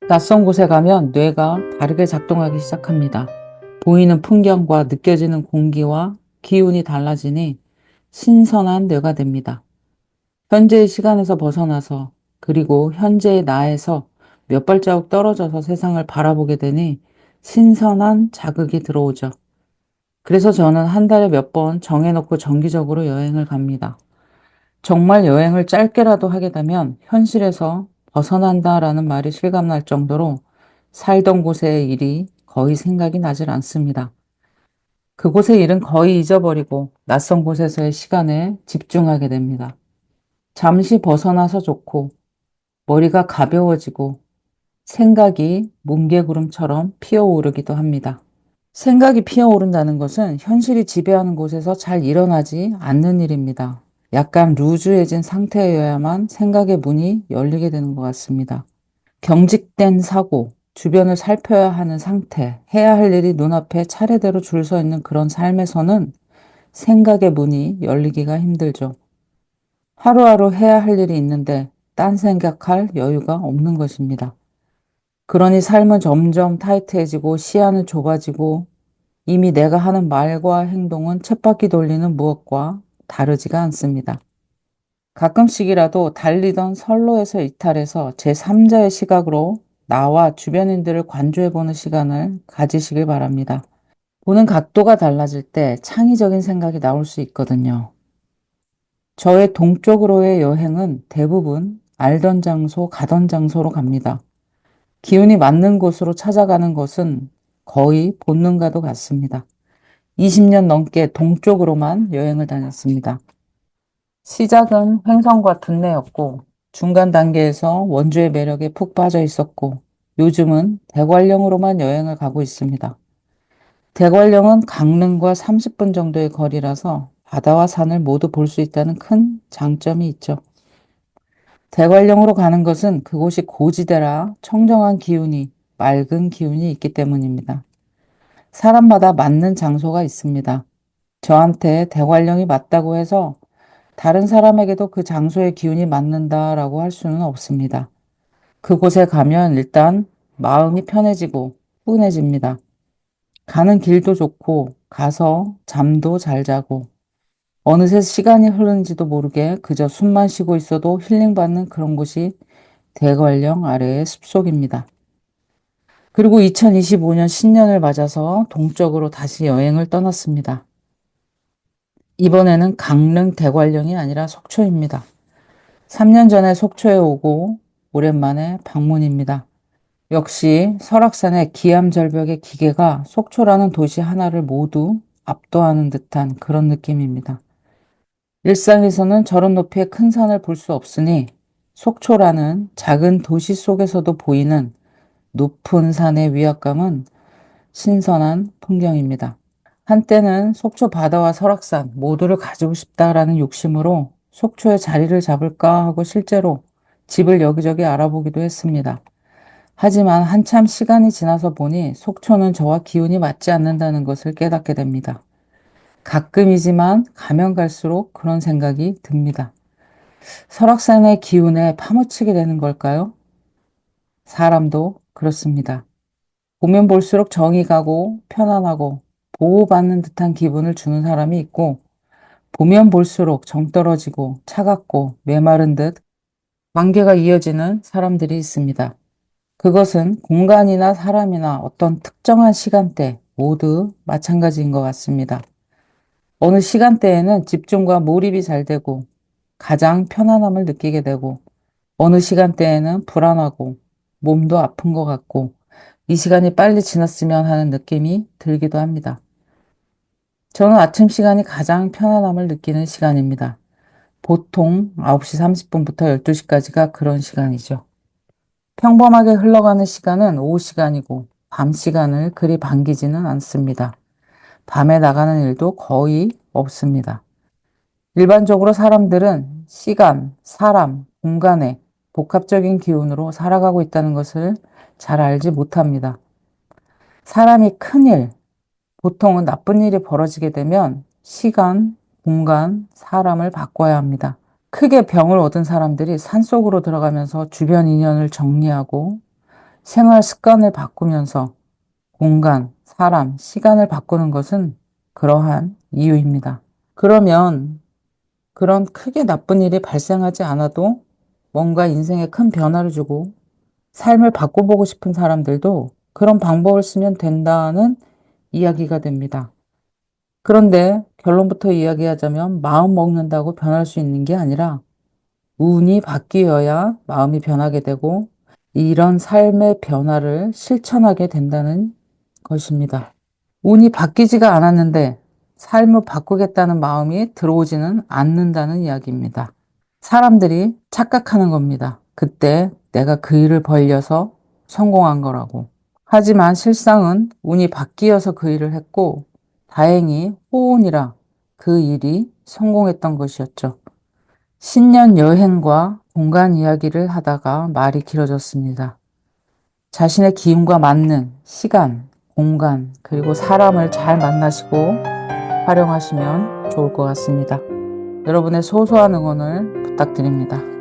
낯선 곳에 가면 뇌가 다르게 작동하기 시작합니다. 보이는 풍경과 느껴지는 공기와 기운이 달라지니 신선한 뇌가 됩니다. 현재의 시간에서 벗어나서 그리고 현재의 나에서 몇 발자국 떨어져서 세상을 바라보게 되니 신선한 자극이 들어오죠. 그래서 저는 한 달에 몇 번 정해놓고 정기적으로 여행을 갑니다. 정말 여행을 짧게라도 하게 되면 현실에서 벗어난다라는 말이 실감날 정도로 살던 곳의 일이 거의 생각이 나질 않습니다. 그곳의 일은 거의 잊어버리고 낯선 곳에서의 시간에 집중하게 됩니다. 잠시 벗어나서 좋고 머리가 가벼워지고 생각이 뭉게구름처럼 피어오르기도 합니다. 생각이 피어오른다는 것은 현실이 지배하는 곳에서 잘 일어나지 않는 일입니다. 약간 루즈해진 상태여야만 생각의 문이 열리게 되는 것 같습니다. 경직된 사고, 주변을 살펴야 하는 상태, 해야 할 일이 눈앞에 차례대로 줄 서 있는 그런 삶에서는 생각의 문이 열리기가 힘들죠. 하루하루 해야 할 일이 있는데 딴 생각할 여유가 없는 것입니다. 그러니 삶은 점점 타이트해지고 시야는 좁아지고 이미 내가 하는 말과 행동은 쳇바퀴 돌리는 무엇과 다르지가 않습니다. 가끔씩이라도 달리던 선로에서 이탈해서 제3자의 시각으로 나와 주변인들을 관조해보는 시간을 가지시길 바랍니다. 보는 각도가 달라질 때 창의적인 생각이 나올 수 있거든요. 저의 동쪽으로의 여행은 대부분 알던 장소, 가던 장소로 갑니다. 기운이 맞는 곳으로 찾아가는 것은 거의 본능과도 같습니다. 20년 넘게 동쪽으로만 여행을 다녔습니다. 시작은 횡성과 둔내였고 중간 단계에서 원주의 매력에 푹 빠져 있었고 요즘은 대관령으로만 여행을 가고 있습니다. 대관령은 강릉과 30분 정도의 거리라서 바다와 산을 모두 볼 수 있다는 큰 장점이 있죠. 대관령으로 가는 것은 그곳이 고지대라 청정한 기운이, 맑은 기운이 있기 때문입니다. 사람마다 맞는 장소가 있습니다. 저한테 대관령이 맞다고 해서 다른 사람에게도 그 장소의 기운이 맞는다라고 할 수는 없습니다. 그곳에 가면 일단 마음이 편해지고 푸근해집니다. 가는 길도 좋고 가서 잠도 잘 자고 어느새 시간이 흐르는지도 모르게 그저 숨만 쉬고 있어도 힐링받는 그런 곳이 대관령 아래의 숲속입니다. 그리고 2025년 신년을 맞아서 동쪽으로 다시 여행을 떠났습니다. 이번에는 강릉 대관령이 아니라 속초입니다. 3년 전에 속초에 오고 오랜만에 방문입니다. 역시 설악산의 기암절벽의 기계가 속초라는 도시 하나를 모두 압도하는 듯한 그런 느낌입니다. 일상에서는 저런 높이의 큰 산을 볼 수 없으니 속초라는 작은 도시 속에서도 보이는 높은 산의 위압감은 신선한 풍경입니다. 한때는 속초 바다와 설악산 모두를 가지고 싶다라는 욕심으로 속초에 자리를 잡을까 하고 실제로 집을 여기저기 알아보기도 했습니다. 하지만 한참 시간이 지나서 보니 속초는 저와 기운이 맞지 않는다는 것을 깨닫게 됩니다. 가끔이지만 가면 갈수록 그런 생각이 듭니다. 설악산의 기운에 파묻히게 되는 걸까요? 사람도 그렇습니다. 보면 볼수록 정이 가고 편안하고 보호받는 듯한 기분을 주는 사람이 있고 보면 볼수록 정 떨어지고 차갑고 메마른 듯 관계가 이어지는 사람들이 있습니다. 그것은 공간이나 사람이나 어떤 특정한 시간대 모두 마찬가지인 것 같습니다. 어느 시간대에는 집중과 몰입이 잘 되고 가장 편안함을 느끼게 되고 어느 시간대에는 불안하고 몸도 아픈 것 같고 이 시간이 빨리 지났으면 하는 느낌이 들기도 합니다. 저는 아침 시간이 가장 편안함을 느끼는 시간입니다. 보통 9시 30분부터 12시까지가 그런 시간이죠. 평범하게 흘러가는 시간은 오후 시간이고 밤 시간을 그리 반기지는 않습니다. 밤에 나가는 일도 거의 없습니다. 일반적으로 사람들은 시간, 사람, 공간에 복합적인 기운으로 살아가고 있다는 것을 잘 알지 못합니다. 사람이 큰일, 보통은 나쁜 일이 벌어지게 되면 시간, 공간, 사람을 바꿔야 합니다. 크게 병을 얻은 사람들이 산속으로 들어가면서 주변 인연을 정리하고 생활 습관을 바꾸면서 공간, 사람, 시간을 바꾸는 것은 그러한 이유입니다. 그러면 그런 크게 나쁜 일이 발생하지 않아도 뭔가 인생에 큰 변화를 주고 삶을 바꿔보고 싶은 사람들도 그런 방법을 쓰면 된다는 이야기가 됩니다. 그런데 결론부터 이야기하자면 마음 먹는다고 변할 수 있는 게 아니라 운이 바뀌어야 마음이 변하게 되고 이런 삶의 변화를 실천하게 된다는 것입니다. 운이 바뀌지가 않았는데 삶을 바꾸겠다는 마음이 들어오지는 않는다는 이야기입니다. 사람들이 착각하는 겁니다. 그때 내가 그 일을 벌려서 성공한 거라고. 하지만 실상은 운이 바뀌어서 그 일을 했고 다행히 호운이라 그 일이 성공했던 것이었죠. 신년 여행과 공간 이야기를 하다가 말이 길어졌습니다. 자신의 기운과 맞는 시간, 공간, 그리고 사람을 잘 만나시고 활용하시면 좋을 것 같습니다. 여러분의 소소한 응원을 부탁드립니다.